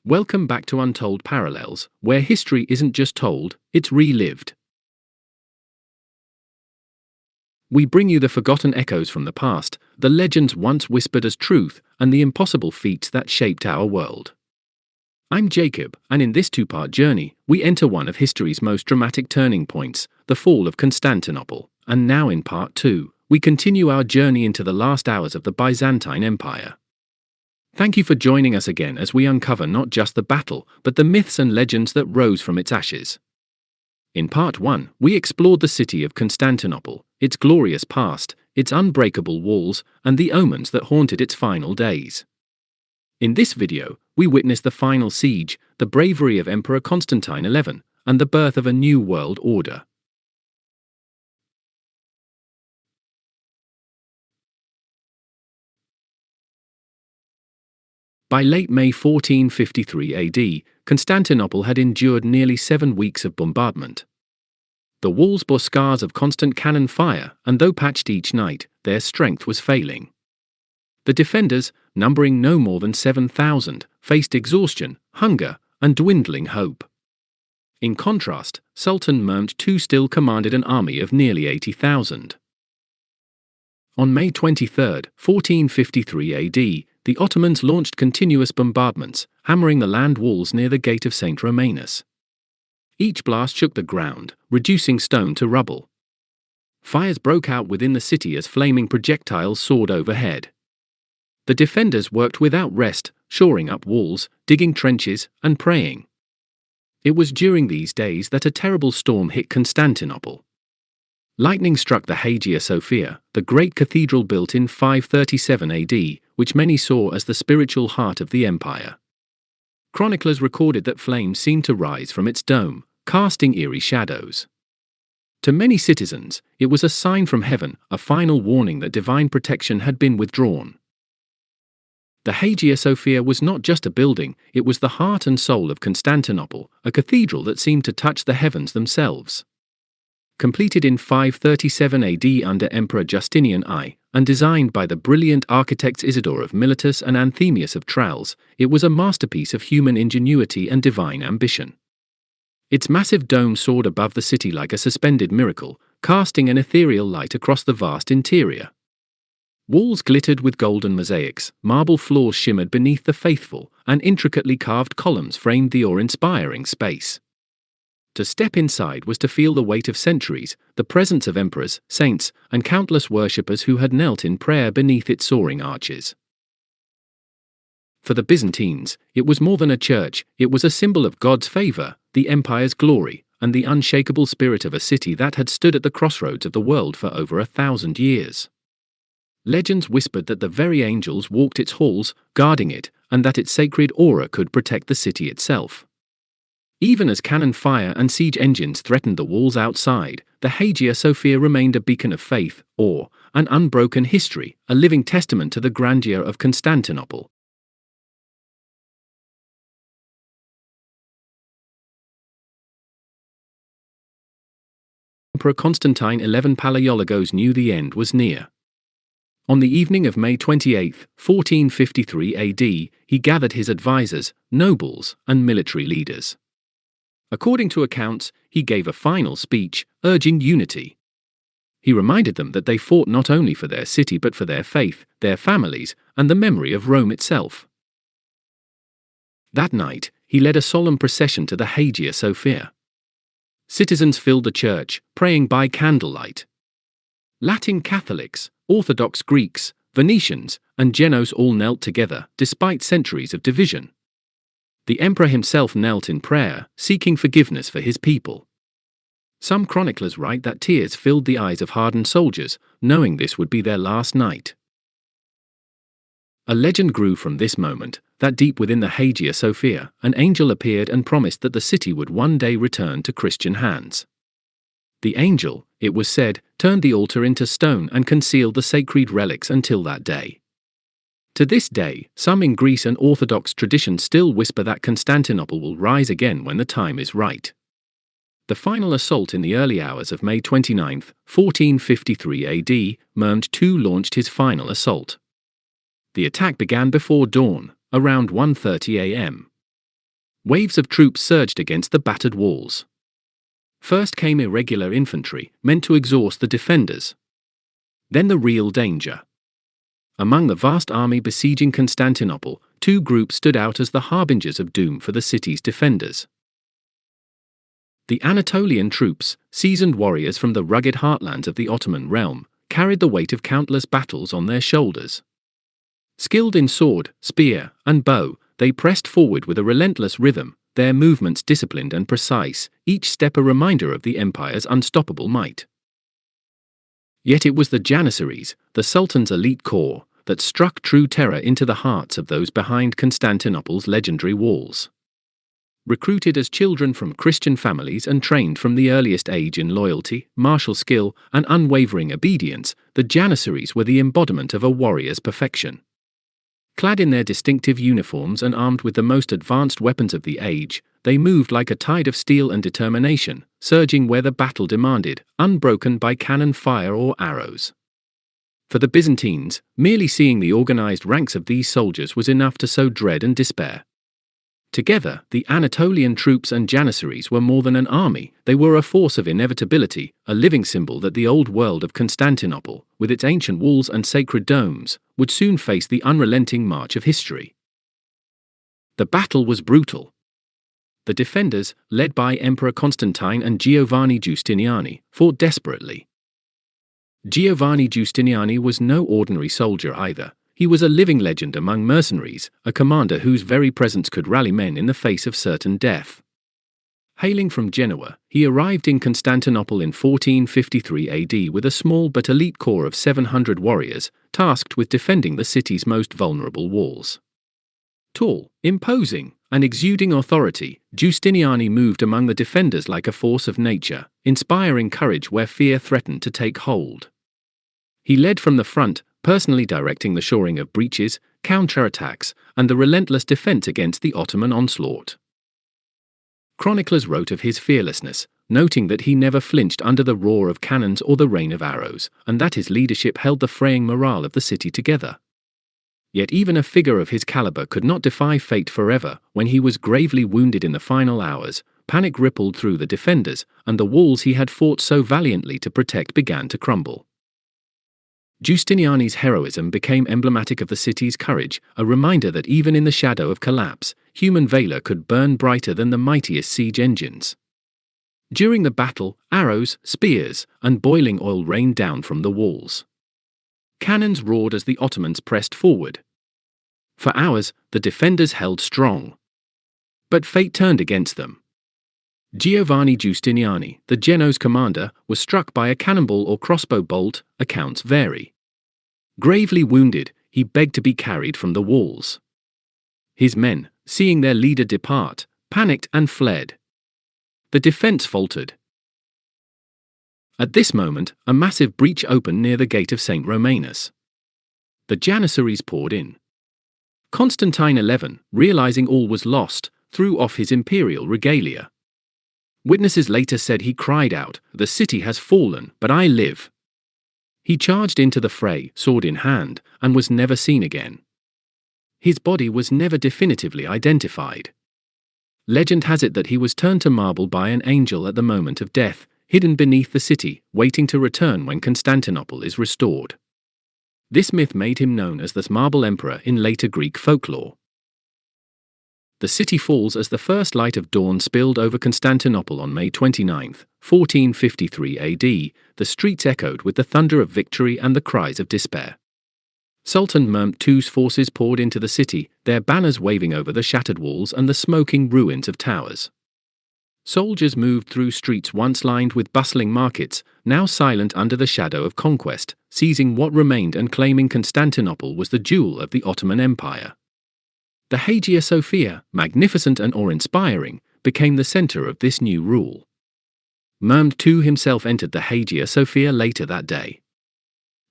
Welcome back to Untold Parallels, where history isn't just told, it's relived. We bring you the forgotten echoes from the past, the legends once whispered as truth, and the impossible feats that shaped our world. I'm Jacob, and in this two-part journey, we enter one of history's most dramatic turning points, the Fall of Constantinople. And now in part 2, we continue our journey into the last hours of the Byzantine Empire. Thank you for joining us again as we uncover not just the battle, but the myths and legends that rose from its ashes. In part 1, we explored the city of Constantinople, its glorious past, its unbreakable walls, and the omens that haunted its final days. In this video, we witness the final siege, the bravery of Emperor Constantine XI, and the birth of a new world order. By late May 1453 AD, Constantinople had endured nearly 7 weeks of bombardment. The walls bore scars of constant cannon fire, and though patched each night, their strength was failing. The defenders, numbering no more than 7,000, faced exhaustion, hunger, and dwindling hope. In contrast, Sultan Mehmed II still commanded an army of nearly 80,000. On May 23, 1453 AD, the Ottomans launched continuous bombardments, hammering the land walls near the gate of St. Romanus. Each blast shook the ground, reducing stone to rubble. Fires broke out within the city as flaming projectiles soared overhead. The defenders worked without rest, shoring up walls, digging trenches, and praying. It was during these days that a terrible storm hit Constantinople. Lightning struck the Hagia Sophia, the great cathedral built in 537 AD, which many saw as the spiritual heart of the empire. Chroniclers recorded that flames seemed to rise from its dome, casting eerie shadows. To many citizens, it was a sign from heaven, a final warning that divine protection had been withdrawn. The Hagia Sophia was not just a building, it was the heart and soul of Constantinople, a cathedral that seemed to touch the heavens themselves. Completed in 537 AD under Emperor Giustinian I, and designed by the brilliant architects Isidore of Miletus and Anthemius of Tralles, it was a masterpiece of human ingenuity and divine ambition. Its massive dome soared above the city like a suspended miracle, casting an ethereal light across the vast interior. Walls glittered with golden mosaics, marble floors shimmered beneath the faithful, and intricately carved columns framed the awe-inspiring space. To step inside was to feel the weight of centuries, the presence of emperors, saints, and countless worshippers who had knelt in prayer beneath its soaring arches. For the Byzantines, it was more than a church, it was a symbol of God's favor, the empire's glory, and the unshakable spirit of a city that had stood at the crossroads of the world for over 1,000 years. Legends whispered that the very angels walked its halls, guarding it, and that its sacred aura could protect the city itself. Even as cannon fire and siege engines threatened the walls outside, the Hagia Sophia remained a beacon of faith, awe, and unbroken history, a living testament to the grandeur of Constantinople. Emperor Constantine XI Palaiologos knew the end was near. On the evening of May 28, 1453 AD, he gathered his advisors, nobles, and military leaders. According to accounts, he gave a final speech, urging unity. He reminded them that they fought not only for their city but for their faith, their families, and the memory of Rome itself. That night, he led a solemn procession to the Hagia Sophia. Citizens filled the church, praying by candlelight. Latin Catholics, Orthodox Greeks, Venetians, and Genoese all knelt together, despite centuries of division. The emperor himself knelt in prayer, seeking forgiveness for his people. Some chroniclers write that tears filled the eyes of hardened soldiers, knowing this would be their last night. A legend grew from this moment, that deep within the Hagia Sophia, an angel appeared and promised that the city would one day return to Christian hands. The angel, it was said, turned the altar into stone and concealed the sacred relics until that day. To this day, some in Greece and Orthodox tradition still whisper that Constantinople will rise again when the time is right. The final assault in the early hours of May 29, 1453 AD, Mehmed II launched his final assault. The attack began before dawn, around 1:30 a.m. Waves of troops surged against the battered walls. First came irregular infantry, meant to exhaust the defenders. Then the real danger. Among the vast army besieging Constantinople, two groups stood out as the harbingers of doom for the city's defenders. The Anatolian troops, seasoned warriors from the rugged heartlands of the Ottoman realm, carried the weight of countless battles on their shoulders. Skilled in sword, spear, and bow, they pressed forward with a relentless rhythm, their movements disciplined and precise, each step a reminder of the empire's unstoppable might. Yet it was the Janissaries, the Sultan's elite corps, that struck true terror into the hearts of those behind Constantinople's legendary walls. Recruited as children from Christian families and trained from the earliest age in loyalty, martial skill, and unwavering obedience, the Janissaries were the embodiment of a warrior's perfection. Clad in their distinctive uniforms and armed with the most advanced weapons of the age, they moved like a tide of steel and determination, surging where the battle demanded, unbroken by cannon fire or arrows. For the Byzantines, merely seeing the organized ranks of these soldiers was enough to sow dread and despair. Together, the Anatolian troops and Janissaries were more than an army, they were a force of inevitability, a living symbol that the old world of Constantinople, with its ancient walls and sacred domes, would soon face the unrelenting march of history. The battle was brutal. The defenders, led by Emperor Constantine and Giovanni Giustiniani, fought desperately. Giovanni Giustiniani was no ordinary soldier either. He was a living legend among mercenaries, a commander whose very presence could rally men in the face of certain death. Hailing from Genoa, he arrived in Constantinople in 1453 AD with a small but elite corps of 700 warriors, tasked with defending the city's most vulnerable walls. Tall, imposing, and exuding authority, Giustiniani moved among the defenders like a force of nature, inspiring courage where fear threatened to take hold. He led from the front, personally directing the shoring of breaches, counterattacks, and the relentless defense against the Ottoman onslaught. Chroniclers wrote of his fearlessness, noting that he never flinched under the roar of cannons or the rain of arrows, and that his leadership held the fraying morale of the city together. Yet even a figure of his caliber could not defy fate forever. When he was gravely wounded in the final hours, panic rippled through the defenders, and the walls he had fought so valiantly to protect began to crumble. Giustiniani's heroism became emblematic of the city's courage, a reminder that even in the shadow of collapse, human valor could burn brighter than the mightiest siege engines. During the battle, arrows, spears, and boiling oil rained down from the walls. Cannons roared as the Ottomans pressed forward. For hours, the defenders held strong. But fate turned against them. Giovanni Giustiniani, the Genoese commander, was struck by a cannonball or crossbow bolt, accounts vary. Gravely wounded, he begged to be carried from the walls. His men, seeing their leader depart, panicked and fled. The defense faltered. At this moment, a massive breach opened near the gate of St. Romanus. The Janissaries poured in. Constantine XI, realizing all was lost, threw off his imperial regalia. Witnesses later said he cried out, "The city has fallen, but I live." He charged into the fray, sword in hand, and was never seen again. His body was never definitively identified. Legend has it that he was turned to marble by an angel at the moment of death, hidden beneath the city, waiting to return when Constantinople is restored. This myth made him known as the Marble Emperor in later Greek folklore. The city falls as the first light of dawn spilled over Constantinople on May 29, 1453 AD. The streets echoed with the thunder of victory and the cries of despair. Sultan Mehmed II's forces poured into the city, their banners waving over the shattered walls and the smoking ruins of towers. Soldiers moved through streets once lined with bustling markets, now silent under the shadow of conquest, seizing what remained and claiming Constantinople was the jewel of the Ottoman Empire. The Hagia Sophia, magnificent and awe-inspiring, became the center of this new rule. Mehmed II himself entered the Hagia Sophia later that day.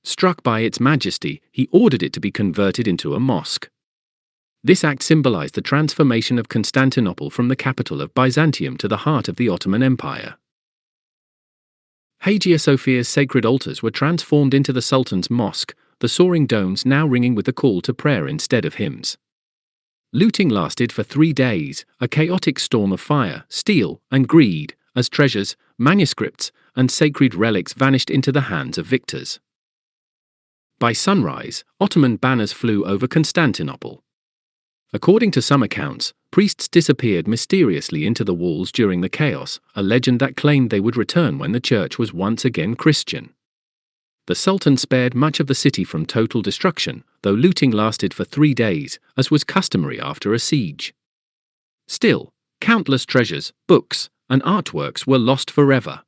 Struck by its majesty, he ordered it to be converted into a mosque. This act symbolized the transformation of Constantinople from the capital of Byzantium to the heart of the Ottoman Empire. Hagia Sophia's sacred altars were transformed into the Sultan's mosque, the soaring domes now ringing with the call to prayer instead of hymns. Looting lasted for 3 days, a chaotic storm of fire, steel, and greed, as treasures, manuscripts, and sacred relics vanished into the hands of victors. By sunrise, Ottoman banners flew over Constantinople. According to some accounts, priests disappeared mysteriously into the walls during the chaos, a legend that claimed they would return when the church was once again Christian. The Sultan spared much of the city from total destruction, though looting lasted for 3 days, as was customary after a siege. Still, countless treasures, books, and artworks were lost forever.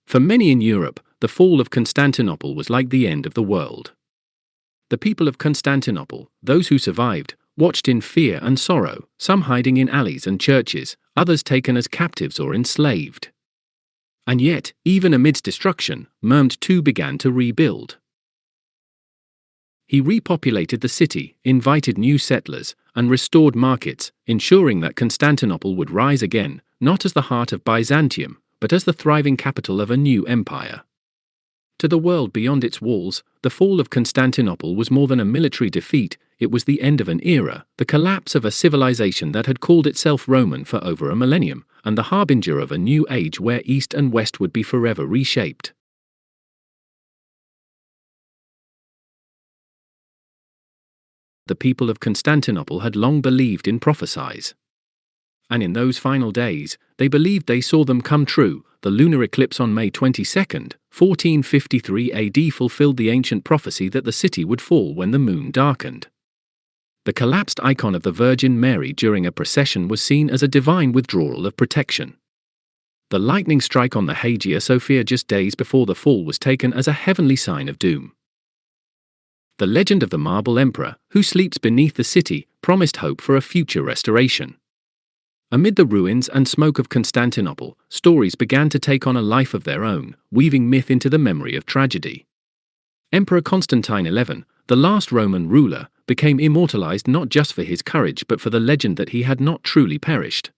For many in Europe, the fall of Constantinople was like the end of the world. The people of Constantinople, those who survived, watched in fear and sorrow, some hiding in alleys and churches, others taken as captives or enslaved. And yet, even amidst destruction, Mehmed II began to rebuild. He repopulated the city, invited new settlers, and restored markets, ensuring that Constantinople would rise again, not as the heart of Byzantium, but as the thriving capital of a new empire. To the world beyond its walls, the fall of Constantinople was more than a military defeat, it was the end of an era, the collapse of a civilization that had called itself Roman for over a millennium, and the harbinger of a new age where East and West would be forever reshaped. The people of Constantinople had long believed in prophecies. And in those final days, they believed they saw them come true. The lunar eclipse on May 22, 1453 AD fulfilled the ancient prophecy that the city would fall when the moon darkened. The collapsed icon of the Virgin Mary during a procession was seen as a divine withdrawal of protection. The lightning strike on the Hagia Sophia just days before the fall was taken as a heavenly sign of doom. The legend of the marble emperor, who sleeps beneath the city, promised hope for a future restoration. Amid the ruins and smoke of Constantinople, stories began to take on a life of their own, weaving myth into the memory of tragedy. Emperor Constantine XI, the last Roman ruler, became immortalized not just for his courage but for the legend that he had not truly perished.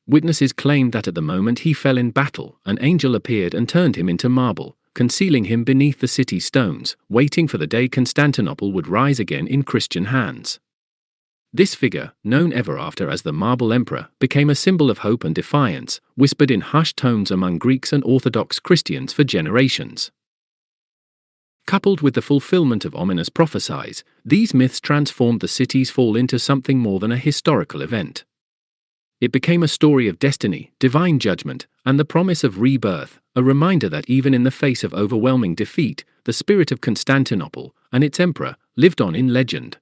Witnesses claimed that at the moment he fell in battle, an angel appeared and turned him into marble, concealing him beneath the city's stones, waiting for the day Constantinople would rise again in Christian hands. This figure, known ever after as the Marble Emperor, became a symbol of hope and defiance, whispered in hushed tones among Greeks and Orthodox Christians for generations. Coupled with the fulfillment of ominous prophecies, these myths transformed the city's fall into something more than a historical event. It became a story of destiny, divine judgment, and the promise of rebirth, a reminder that even in the face of overwhelming defeat, the spirit of Constantinople and its emperor lived on in legend.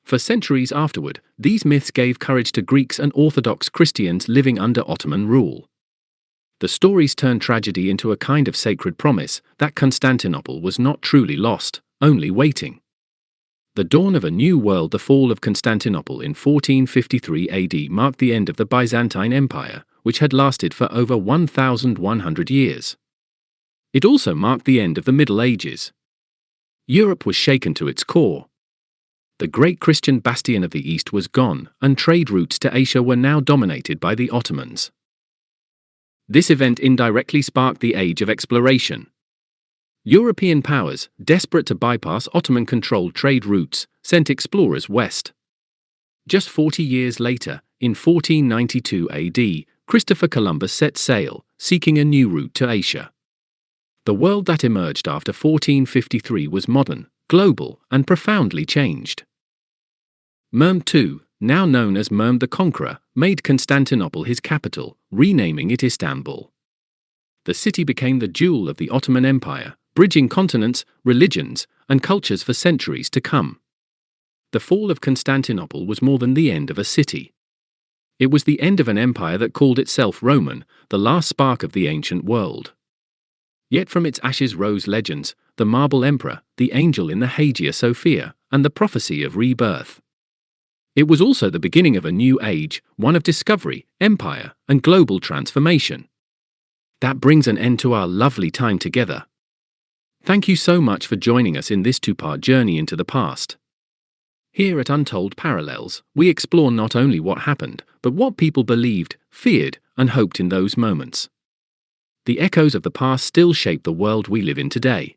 For centuries afterward, these myths gave courage to Greeks and Orthodox Christians living under Ottoman rule. The stories turned tragedy into a kind of sacred promise that Constantinople was not truly lost, only waiting. The dawn of a new world. The fall of Constantinople in 1453 AD marked the end of the Byzantine Empire, which had lasted for over 1,100 years. It also marked the end of the Middle Ages. Europe was shaken to its core. The great Christian bastion of the East was gone, and trade routes to Asia were now dominated by the Ottomans. This event indirectly sparked the age of exploration. European powers, desperate to bypass Ottoman-controlled trade routes, sent explorers west. Just 40 years later, in 1492 AD, Christopher Columbus set sail, seeking a new route to Asia. The world that emerged after 1453 was modern, global, and profoundly changed. Mehmed II, now known as Mehmed the Conqueror, made Constantinople his capital, renaming it Istanbul. The city became the jewel of the Ottoman Empire, bridging continents, religions, and cultures for centuries to come. The fall of Constantinople was more than the end of a city. It was the end of an empire that called itself Roman, the last spark of the ancient world. Yet from its ashes rose legends, the Marble Emperor, the angel in the Hagia Sophia, and the prophecy of rebirth. It was also the beginning of a new age, one of discovery, empire, and global transformation. That brings an end to our lovely time together. Thank you so much for joining us in this two-part journey into the past. Here at Untold Parallels, we explore not only what happened, but what people believed, feared, and hoped in those moments. The echoes of the past still shape the world we live in today.